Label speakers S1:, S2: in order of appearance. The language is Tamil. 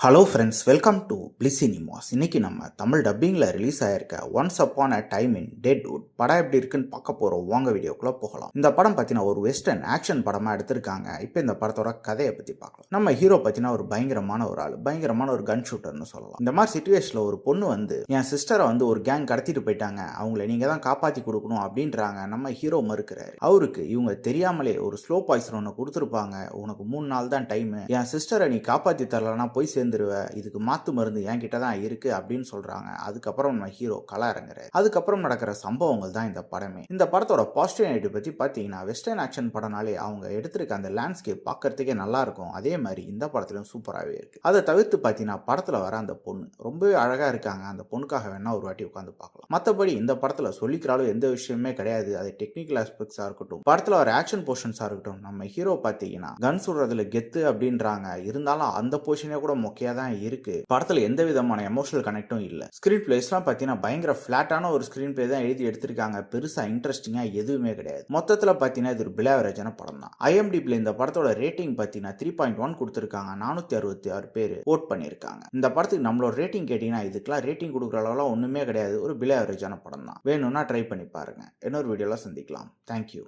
S1: Hello friends, welcome to Bliss Cinemas. இன்னைக்கு நம்ம தமிழ் டப்பிங்கில் ரிலீஸ் ஆயிருக்க Once Upon a Time in Deadwood படம் எப்படி இருக்குன்னு பார்க்க போகிறோம். வாங்க வீடியோக்குள்ளே போகலாம். இந்த படம் பார்த்தீங்கன்னா ஒரு வெஸ்டர்ன் ஆக்ஷன் படமாக எடுத்திருக்காங்க. இப்போ இந்த படத்தோட கதையை பற்றி பார்க்கலாம். நம்ம ஹீரோ பார்த்தீங்கன்னா ஒரு பயங்கரமான ஒரு ஆள், பயங்கரமான ஒரு கன் ஷூட்டர்னு சொல்லலாம். இந்த மாதிரி சிச்சுவேஷனில் ஒரு பொண்ணு வந்து என் சிஸ்டரை வந்து ஒரு கேங் கடத்திட்டு போயிட்டாங்க, அவங்கள நீங்கள் தான் காப்பாற்றி கொடுக்கணும் அப்படின்றாங்க. நம்ம ஹீரோ மறுக்கிறாரு. அவருக்கு இவங்க தெரியாமலே ஒரு ஸ்லோ பாய்சன் ஒன்று கொடுத்துருப்பாங்க. உனக்கு 3 நாள் தான் டைமு, என் சிஸ்டரை நீ காப்பாற்றி தரலன்னா போய் இதுக்கு மாத்து மருந்து என்கிட்ட தான் இருக்கு அப்படின்னு சொல்றாங்க. அதுக்கப்புறம் நம்ம ஹீரோ கள இறங்குறாரு. அதுக்கப்புறம் நடக்கிற சம்பவங்கள் தான் இந்த படமே. இந்த படத்தோட பாசிட்டிவிட்டி பத்தி பாத்தீங்கன்னா வெஸ்டர்ன் ஆக்ஷன் படம்னாலே அவங்க எடுத்திருக்க அந்த லேண்ட்ஸ்கேப் பார்க்கறதுக்கே நல்லா இருக்கும். அதே மாதிரி இந்த படத்திலும் சூப்பராகவே இருக்கு. அதை தவிர்த்து பாத்தீங்கன்னா படத்துல வர அந்த பொண்ணு ரொம்பவே அழகா இருக்காங்க. அந்த பொண்ணுக்காக வேணா ஒரு வாட்டி உட்காந்து பார்க்கலாம். மற்றபடி இந்த படத்துல சொல்லிக்கிறாலும் எந்த விஷயமே கிடையாது. அது டெக்னிக்கல் ஆஸ்பெக்ட்ஸா இருக்கட்டும், படத்துல வர ஆக்ஷன் போர்ஷன்ஸா இருக்கட்டும், நம்ம ஹீரோ பாத்தீங்கன்னா கன் சுடுறதுல கெத்து அப்படின்றாங்க. இருந்தாலும் அந்த போர்ஷனே கூட மொக்கையா தான் இருக்கு. படத்துல எந்த விதமான எமோஷனல் கனெக்டும் இல்ல. ஸ்கிரீன் பிளேஸ்லாம் பாத்தீங்கன்னா பயங்கர பிளாட்டான ஒரு ஸ்கிரீன் பிளே தான் எழுதி எடுத்திருக்காங்க. பெருசா இன்ட்ரெஸ்டிங்கா எதுவுமே கிடையாது. மொத்தத்துல பாத்தீங்கன்னா இது ஒரு பிலாவரேஜான படம் தான். IMDb இந்த படத்தோட ரேட்டிங் பாத்தீங்கன்னா 3.1 கொடுத்திருக்காங்க. 466 பேர் ஓட் பண்ணிருக்காங்க. இந்த படத்துக்கு நம்மளோட ரேட்டிங் கேட்டீங்கன்னா இதுக்கெல்லாம் ரேட்டிங் கொடுக்குற அளவுலாம் ஒண்ணுமே கிடையாது. ஒரு பிலாவரேஜான படம் தான். வேணும்னா ட்ரை பண்ணி பாருங்க. இன்னொரு வீடியோல சந்திக்கலாம். தேங்க்யூ.